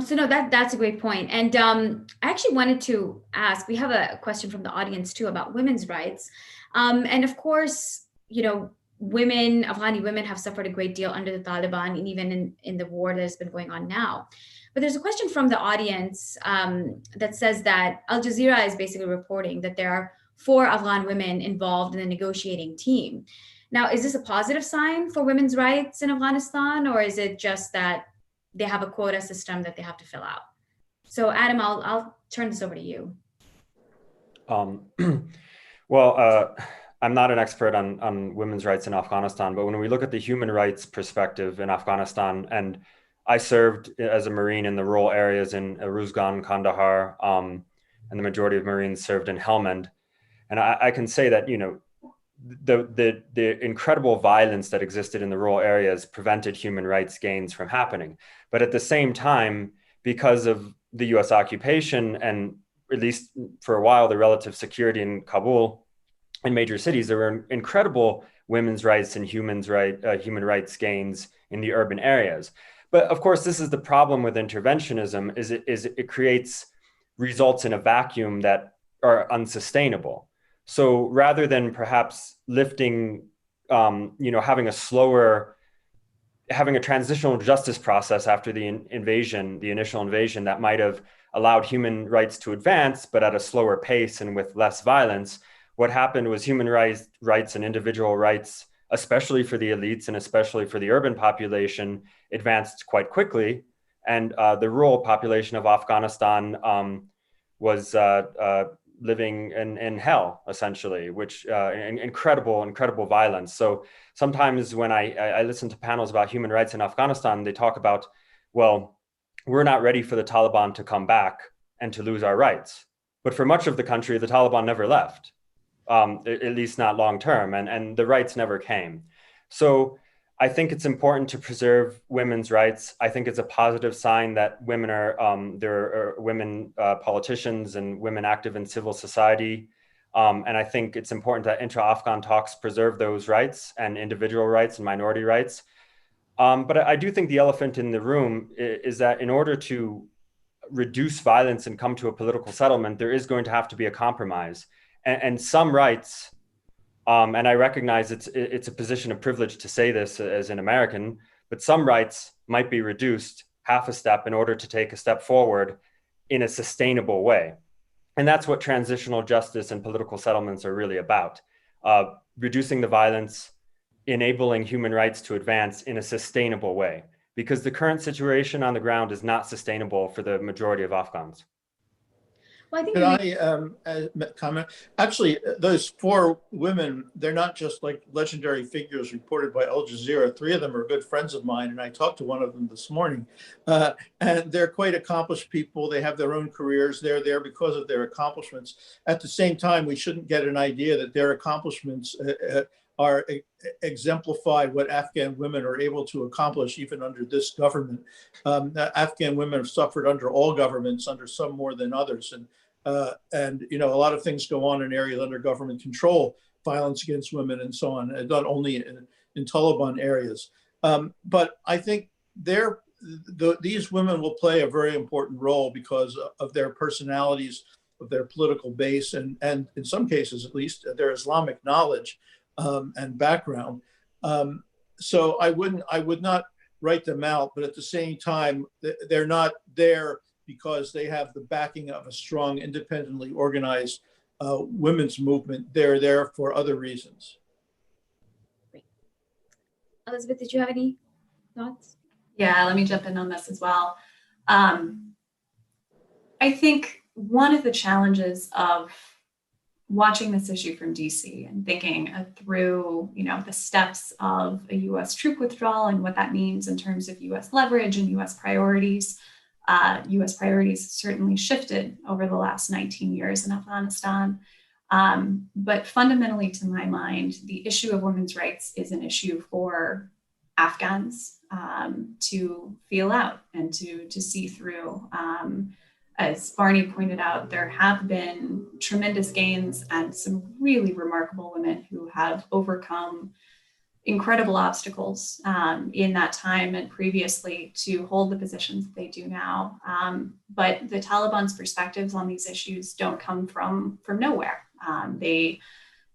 so no, that's a great point. And I actually wanted to ask, we have a question from the audience too about women's rights. And of course, you know, women, Afghani women have suffered a great deal under the Taliban and even in the war that has been going on now. But there's a question from the audience that says that Al Jazeera is basically reporting that there are 4 Afghan women involved in the negotiating team. Now, is this a positive sign for women's rights in Afghanistan, or is it just that they have a quota system that they have to fill out? So Adam, I'll turn this over to you.
Well, I'm not an expert on women's rights in Afghanistan, but when we look at the human rights perspective in Afghanistan, and I served as a Marine in the rural areas in Uruzgan, Kandahar, and the majority of Marines served in Helmand. And I can say that, you know, the incredible violence that existed in the rural areas prevented human rights gains from happening. But at the same time, because of the US occupation and at least for a while, the relative security in Kabul and major cities, there were incredible women's rights and human rights gains in the urban areas. But of course, this is the problem with interventionism, is it creates results in a vacuum that are unsustainable. So rather than perhaps lifting, having a transitional justice process after the initial invasion that might have allowed human rights to advance, but at a slower pace and with less violence, what happened was human rights and individual rights, especially for the elites and especially for the urban population, advanced quite quickly. And the rural population of Afghanistan was living in hell, essentially, which incredible violence. So sometimes when I listen to panels about human rights in Afghanistan, they talk about, well, we're not ready for the Taliban to come back and to lose our rights. But for much of the country, the Taliban never left, at least not long term, and the rights never came. So I think it's important to preserve women's rights. I think it's a positive sign that women there are women politicians and women active in civil society. And I think it's important that intra-Afghan talks preserve those rights and individual rights and minority rights. But I do think the elephant in the room is that in order to reduce violence and come to a political settlement, there is going to have to be a compromise. And some rights, and I recognize it's a position of privilege to say this as an American, but some rights might be reduced half a step in order to take a step forward in a sustainable way. And that's what transitional justice and political settlements are really about. Reducing the violence, enabling human rights to advance in a sustainable way, because the current situation on the ground is not sustainable for the majority of Afghans.
Well, I think
Can I comment? Actually, those 4 women, they're not just like legendary figures reported by Al Jazeera. 3 of them are good friends of mine, and I talked to one of them this morning. And they're quite accomplished people. They have their own careers. They're there because of their accomplishments. At the same time, we shouldn't get an idea that their accomplishments are exemplified what Afghan women are able to accomplish even under this government. Afghan women have suffered under all governments, under some more than others. And you know, a lot of things go on in areas under government control, violence against women and so on, and not only in Taliban areas. But I think these women will play a very important role because of their personalities, of their political base, and in some cases, at least, their Islamic knowledge and background. So I would not write them out, but at the same time, they're not there because they have the backing of a strong, independently organized women's movement. They're there for other reasons.
Great. Elizabeth, did you have any thoughts?
Yeah, let me jump in on this as well. I think one of the challenges of watching this issue from DC and thinking through, the steps of a U.S. troop withdrawal and what that means in terms of U.S. leverage and U.S. priorities. U.S. priorities certainly shifted over the last 19 years in Afghanistan. But fundamentally, to my mind, the issue of women's rights is an issue for Afghans to feel out and to see through. As Barney pointed out, there have been tremendous gains and some really remarkable women who have overcome incredible obstacles in that time and previously to hold the positions that they do now. But the Taliban's perspectives on these issues don't come from nowhere. They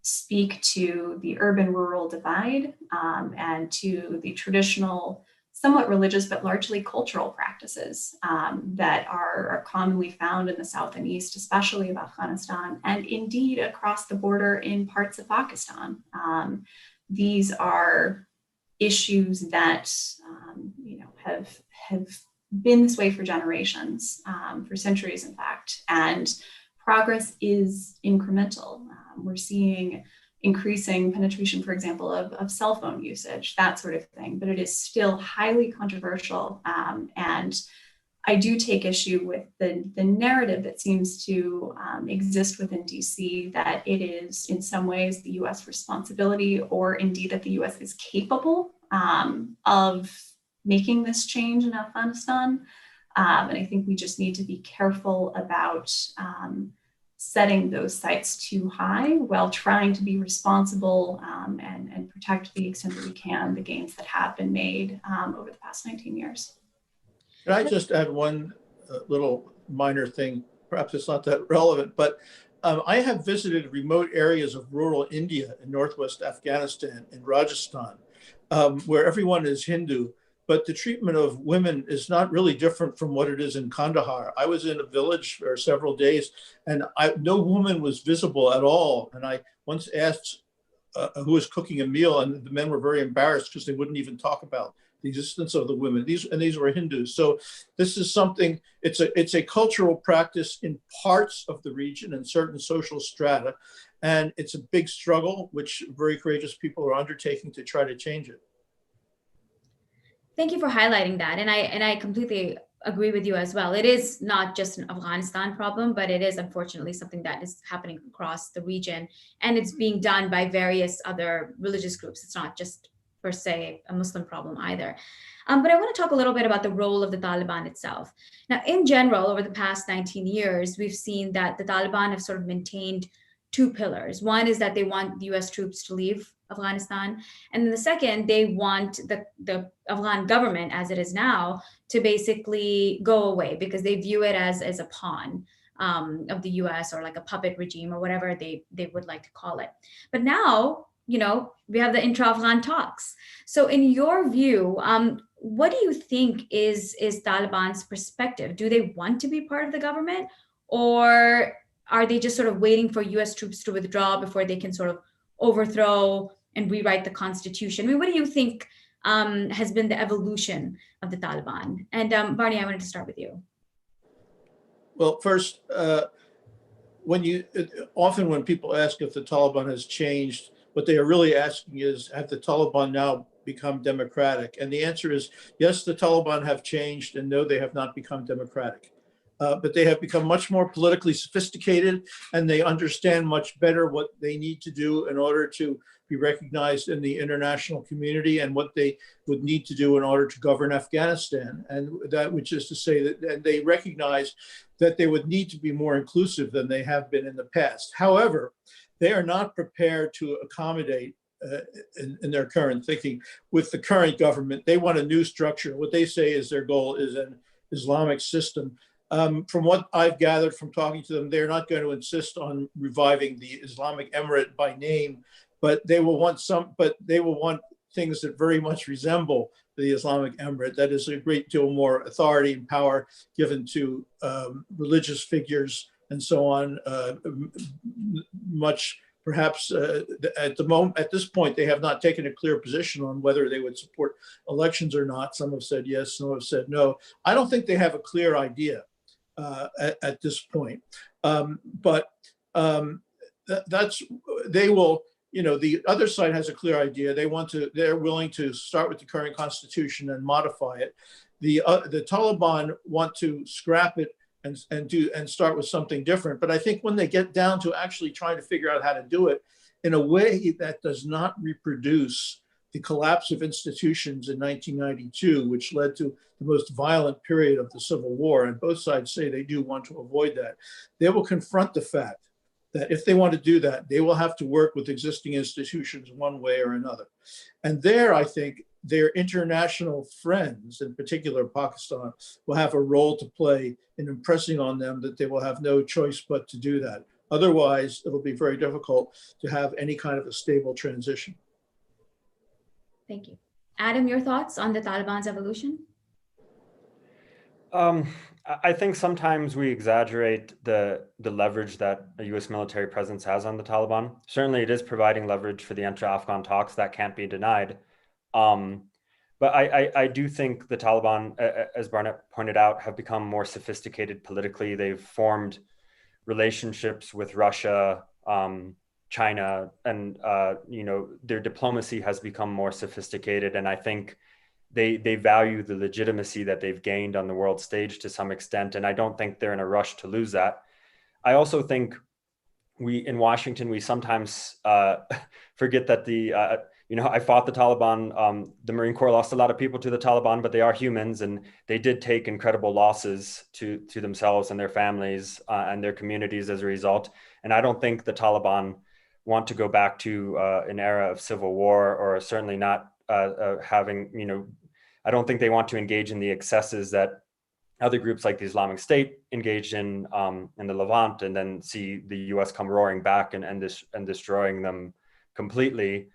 speak to the urban-rural divide and to the traditional, somewhat religious, but largely cultural practices that are commonly found in the South and East, especially of Afghanistan, and indeed across the border in parts of Pakistan. These are issues that have been this way for generations, for centuries, in fact, and progress is incremental. We're seeing increasing penetration, for example, of cell phone usage, that sort of thing, but it is still highly controversial. And I do take issue with the narrative that seems to exist within DC that it is in some ways the US responsibility, or indeed that the US is capable of making this change in Afghanistan. And I think we just need to be careful about setting those sights too high while trying to be responsible and protect to the extent that we can the gains that have been made over the past 19 years.
Can I just add one little minor thing? Perhaps it's not that relevant, but I have visited remote areas of rural India in northwest Afghanistan, in Rajasthan, where everyone is Hindu, but the treatment of women is not really different from what it is in Kandahar. I was in a village for several days and no woman was visible at all. And I once asked who was cooking a meal, and the men were very embarrassed because they wouldn't even talk about the existence of the women. These were Hindus. So this is something, it's a cultural practice in parts of the region and certain social strata. And it's a big struggle, which very courageous people are undertaking to try to change it.
Thank you for highlighting that. And I completely agree with you as well. It is not just an Afghanistan problem, but it is unfortunately something that is happening across the region. And it's being done by various other religious groups. It's not just per se a Muslim problem either. But I want to talk a little bit about the role of the Taliban itself. Now, in general, over the past 19 years, we've seen that the Taliban have sort of maintained two pillars. One is that they want the US troops to leave Afghanistan. And then the second, they want the Afghan government as it is now to basically go away because they view it as a pawn of the US, or like a puppet regime, or whatever they would like to call it. But now, we have the intra-Afghan talks. So in your view, what do you think is Taliban's perspective? Do they want to be part of the government, or are they just sort of waiting for US troops to withdraw before they can sort of overthrow and rewrite the constitution? I mean, what do you think has been the evolution of the Taliban? And Barney, I wanted to start with you.
Well, first, often when people ask if the Taliban has changed, what they are really asking is, have the Taliban now become democratic? And the answer is, yes, the Taliban have changed, and no, they have not become democratic. But they have become much more politically sophisticated, and they understand much better what they need to do in order to be recognized in the international community, and what they would need to do in order to govern Afghanistan. And that, which is to say that, and they recognize that they would need to be more inclusive than they have been in the past. However, they are not prepared to accommodate in their current thinking with the current government. They want a new structure. What they say is their goal is an Islamic system. From what I've gathered from talking to them, they're not going to insist on reviving the Islamic Emirate by name, but they will want things that very much resemble the Islamic Emirate. That is a great deal more authority and power given to religious figures and so on. Much perhaps at this point, they have not taken a clear position on whether they would support elections or not. Some have said yes, some have said no. I don't think they have a clear idea at this point. They will, the other side has a clear idea. They're willing to start with the current constitution and modify it. The Taliban want to scrap it and start with something different. But I think when they get down to actually trying to figure out how to do it in a way that does not reproduce the collapse of institutions in 1992, which led to the most violent period of the Civil War, and both sides say they do want to avoid that, they will confront the fact that if they want to do that, they will have to work with existing institutions one way or another. And there, I think, their international friends, in particular Pakistan, will have a role to play in impressing on them that they will have no choice but to do that. Otherwise, it'll be very difficult to have any kind of a stable transition.
Thank you. Adam, your thoughts on the Taliban's evolution?
I think sometimes we exaggerate the leverage that a U.S. military presence has on the Taliban. Certainly, it is providing leverage for the intra-Afghan talks. That can't be denied. But I do think the Taliban, as Barnett pointed out, have become more sophisticated politically. They've formed relationships with Russia, China, and their diplomacy has become more sophisticated. And I think they value the legitimacy that they've gained on the world stage to some extent. And I don't think they're in a rush to lose that. I also think in Washington, we sometimes forget that I fought the Taliban. The Marine Corps lost a lot of people to the Taliban, but they are humans, and they did take incredible losses to themselves and their families and their communities as a result. And I don't think the Taliban want to go back to an era of civil war, or certainly not having, I don't think they want to engage in the excesses that other groups like the Islamic State engaged in the Levant, and then see the U.S. come roaring back and destroying them completely.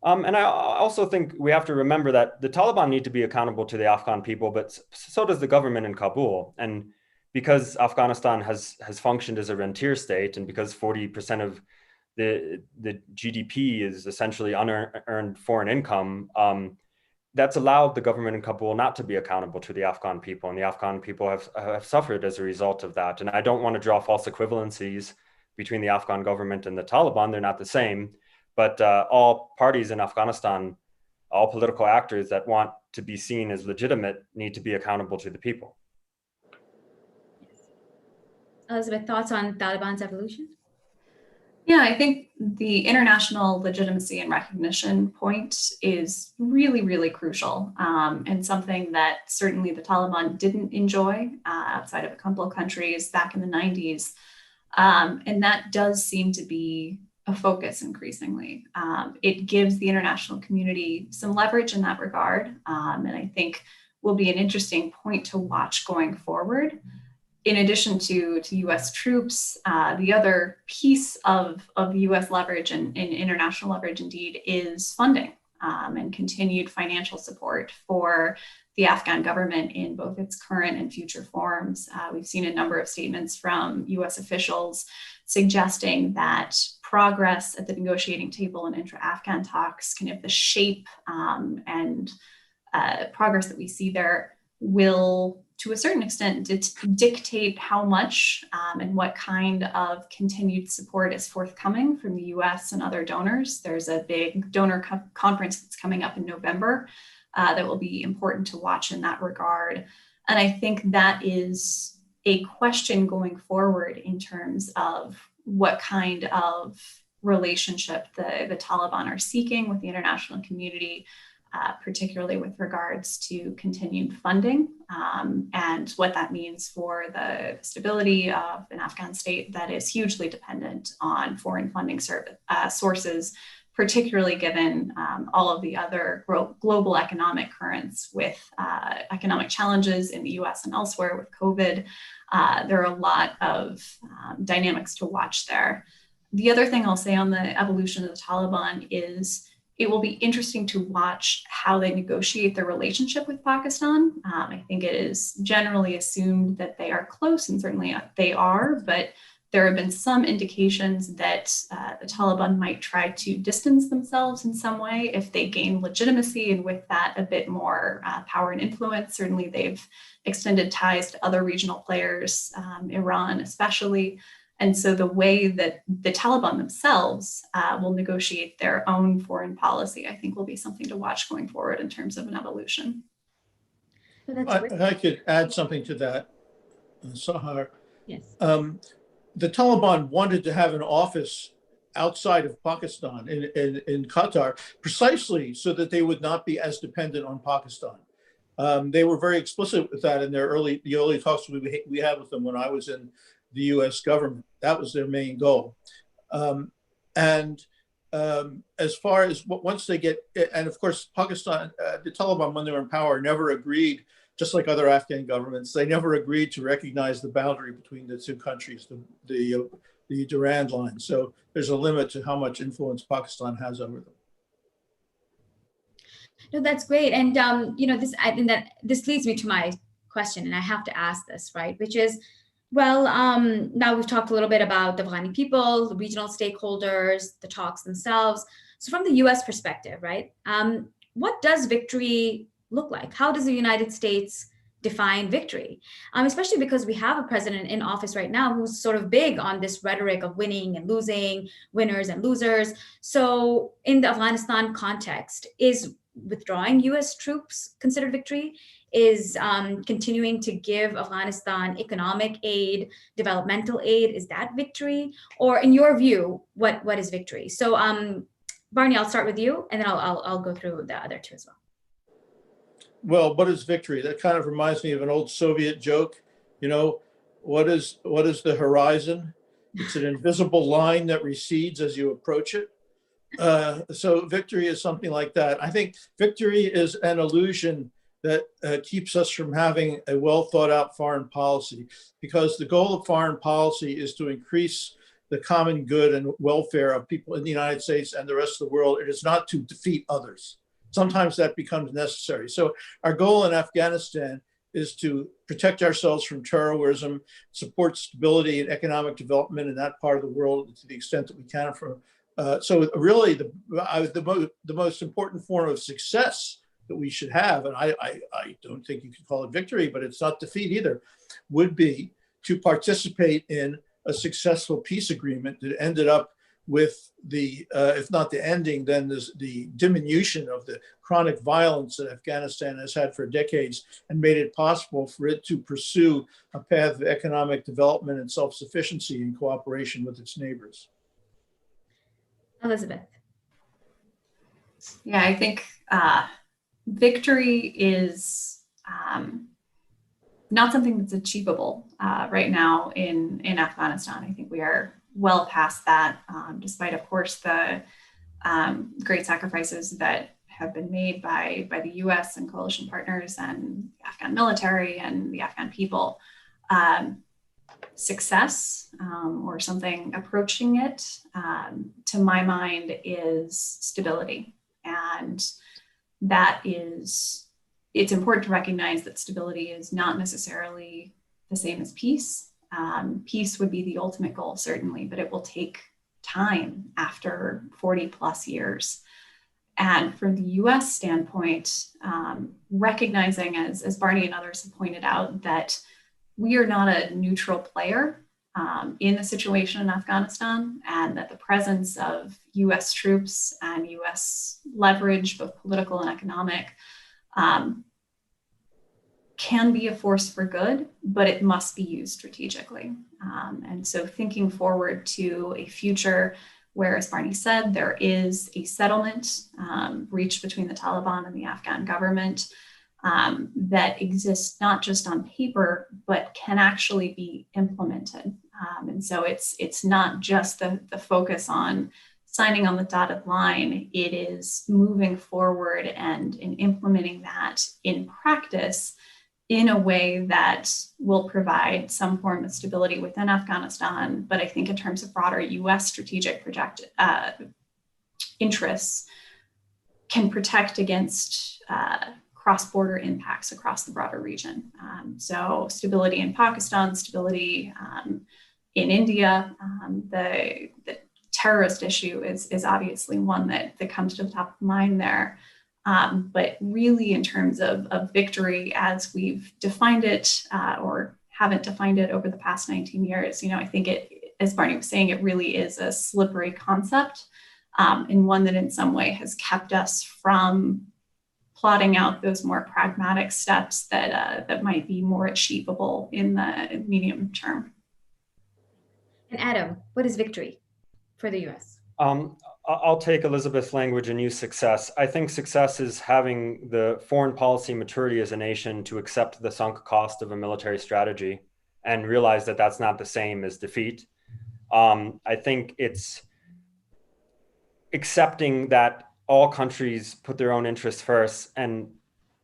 And I also think we have to remember that the Taliban need to be accountable to the Afghan people, but so does the government in Kabul. And because Afghanistan has functioned as a rentier state, and because 40% of the GDP is essentially unearned foreign income, that's allowed the government in Kabul not to be accountable to the Afghan people. And the Afghan people have suffered as a result of that. And I don't want to draw false equivalencies between the Afghan government and the Taliban. They're not the same. But all parties in Afghanistan, all political actors that want to be seen as legitimate, need to be accountable to the people.
Yes. Elizabeth, thoughts on Taliban's evolution?
Yeah, I think the international legitimacy and recognition point is really, really crucial, and something that certainly the Taliban didn't enjoy outside of a couple of countries back in the 90s. And that does seem to be a focus increasingly. It gives the international community some leverage in that regard, and I think will be an interesting point to watch going forward. In addition to U.S. troops, the other piece of U.S. leverage and international leverage indeed is funding and continued financial support for the Afghan government in both its current and future forms. We've seen a number of statements from U.S. officials suggesting that progress at the negotiating table in intra-Afghan talks, kind of the shape and progress that we see there, will, to a certain extent, dictate how much and what kind of continued support is forthcoming from the US and other donors. There's a big donor conference that's coming up in November that will be important to watch in that regard. And I think that is a question going forward in terms of what kind of relationship the Taliban are seeking with the international community, particularly with regards to continued funding and what that means for the stability of an Afghan state that is hugely dependent on foreign funding sources, particularly given all of the other global economic currents with economic challenges in the US and elsewhere with COVID. There are a lot of dynamics to watch there. The other thing I'll say on the evolution of the Taliban is It will be interesting to watch how they negotiate their relationship with Pakistan. I think it is generally assumed that they are close, and certainly they are, but there have been some indications that the Taliban might try to distance themselves in some way if they gain legitimacy, and with that a bit more power and influence. Certainly they've extended ties to other regional players, Iran especially. And so the way that the Taliban themselves will negotiate their own foreign policy, I think will be something to watch going forward in terms of an evolution.
I could add something to that, Sahar.
Yes.
The Taliban wanted to have an office outside of Pakistan in Qatar, precisely so that they would not be as dependent on Pakistan. They were very explicit with that in the early talks we had with them when I was in the U.S. government. That was their main goal. As far as once they get, and of course, Pakistan, the Taliban, when they were in power, never agreed, just like other Afghan governments, they never agreed to recognize the boundary between the two countries, the Durand line. So there's a limit to how much influence Pakistan has over them.
No, that's great. And, I think that this leads me to my question, and I have to ask this, right? Which is, well, now we've talked a little bit about the Afghani people, the regional stakeholders, the talks themselves. So from the US perspective, right, what does victory look like? How does the United States define victory? Especially because we have a president in office right now who's sort of big on this rhetoric of winning and losing, winners and losers. So in the Afghanistan context, is withdrawing US troops considered victory? Is continuing to give Afghanistan economic aid, developmental aid, is that victory? Or in your view, what is victory? So Barney, I'll start with you, and then I'll go through the other two as well.
Well, what is victory? That kind of reminds me of an old Soviet joke. You know, what is the horizon? It's an invisible line that recedes as you approach it. So victory is something like that. I think victory is an illusion that keeps us from having a well thought out foreign policy, because the goal of foreign policy is to increase the common good and welfare of people in the United States and the rest of the world. It is not to defeat others. Sometimes that becomes necessary. So our goal in Afghanistan is to protect ourselves from terrorism, support stability and economic development in that part of the world to the extent that we can. So really the most important form of success that we should have, and I don't think you could call it victory, but it's not defeat either, would be to participate in a successful peace agreement that ended up with the, if not the ending, then the diminution of the chronic violence that Afghanistan has had for decades, and made it possible for it to pursue a path of economic development and self-sufficiency in cooperation with its neighbors.
Elizabeth.
Yeah, I think victory is not something that's achievable right now in Afghanistan. I think we are well past that, despite, of course, the great sacrifices that have been made by the US and coalition partners and the Afghan military and the Afghan people. Success or something approaching it, to my mind, is stability. And that is, it's important to recognize that stability is not necessarily the same as peace. Peace would be the ultimate goal, certainly, but it will take time after 40 plus years. And from the US standpoint, recognizing, as Barney and others have pointed out, that we are not a neutral player in the situation in Afghanistan, and that the presence of US troops and US leverage, both political and economic, can be a force for good, but it must be used strategically. And so thinking forward to a future where, as Barney said, there is a settlement reached between the Taliban and the Afghan government that exists not just on paper, but can actually be implemented. And so it's not just the focus on signing on the dotted line, it is moving forward and implementing that in practice in a way that will provide some form of stability within Afghanistan. But I think in terms of broader US strategic interests, can protect against cross-border impacts across the broader region. So stability in Pakistan, stability in India, the terrorist issue is obviously one that comes to the top of mind there. But really in terms of victory as we've defined it or haven't defined it over the past 19 years, I think as Barney was saying, it really is a slippery concept and one that in some way has kept us from plotting out those more pragmatic steps that might be more achievable in the medium term.
And Adam, what is victory for the US?
I'll take Elizabeth's language and use success. I think success is having the foreign policy maturity as a nation to accept the sunk cost of a military strategy and realize that that's not the same as defeat. I think it's accepting that all countries put their own interests first, and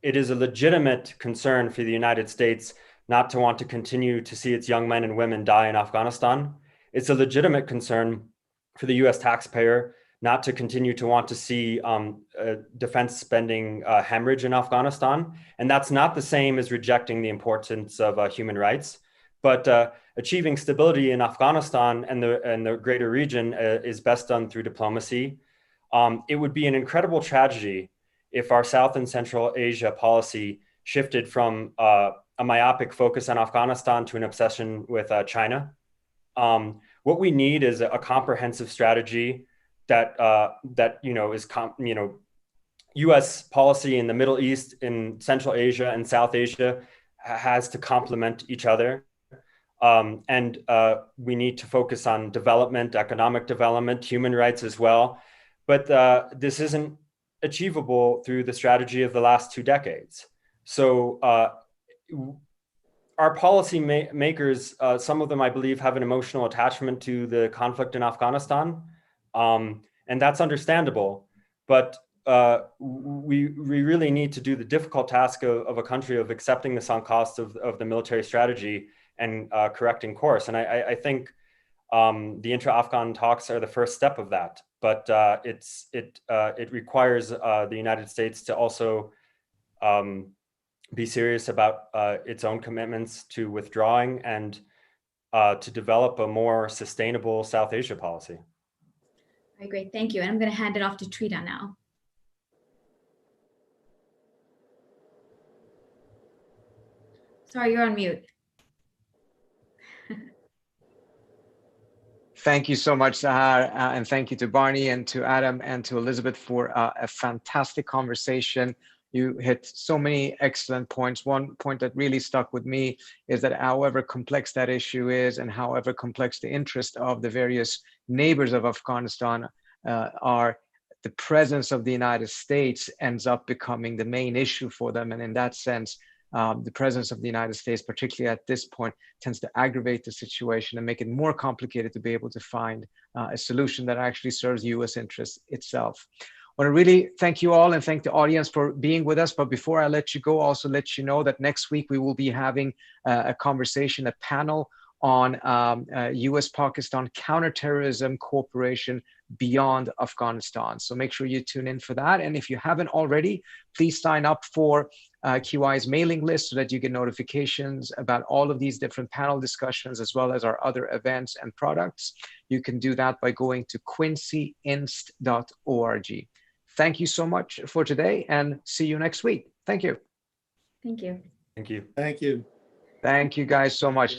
it is a legitimate concern for the United States not to want to continue to see its young men and women die in Afghanistan. It's a legitimate concern for the US taxpayer not to continue to want to see defense spending hemorrhage in Afghanistan. And that's not the same as rejecting the importance of human rights. But achieving stability in Afghanistan and the greater region is best done through diplomacy. It would be an incredible tragedy if our South and Central Asia policy shifted from a myopic focus on Afghanistan to an obsession with China. What we need is a comprehensive strategy that is U.S. policy in the Middle East, in Central Asia and South Asia has to complement each other. And we need to focus on development, economic development, human rights as well. But this isn't achievable through the strategy of the last 2 decades. So our policy makers, some of them, I believe, have an emotional attachment to the conflict in Afghanistan. And that's understandable. But we really need to do the difficult task of a country of accepting the sunk cost of the military strategy and correcting course. And I think the intra-Afghan talks are the first step of that. But it requires the United States to also be serious about its own commitments to withdrawing and to develop a more sustainable South Asia policy.
All right, great, thank you. And I'm going to hand it off to Trita now. Sorry, you're on mute.
Thank you so much, Sahar, and thank you to Barney and to Adam and to Elizabeth for a fantastic conversation. You hit so many excellent points. One point that really stuck with me is that however complex that issue is and however complex the interest of the various neighbors of Afghanistan are, the presence of the United States ends up becoming the main issue for them. And in that sense, the presence of the United States, particularly at this point, tends to aggravate the situation and make it more complicated to be able to find a solution that actually serves US interests itself. I want to really thank you all and thank the audience for being with us. But before I let you go, also let you know that next week we will be having a conversation, a panel on US-Pakistan counterterrorism cooperation beyond Afghanistan. So make sure you tune in for that. And if you haven't already, please sign up for QI's mailing list so that you get notifications about all of these different panel discussions as well as our other events and products. You can do that by going to quincyinst.org. Thank you so much for today and see you next week. Thank you.
Thank you.
Thank you.
Thank you.
Thank you guys so much.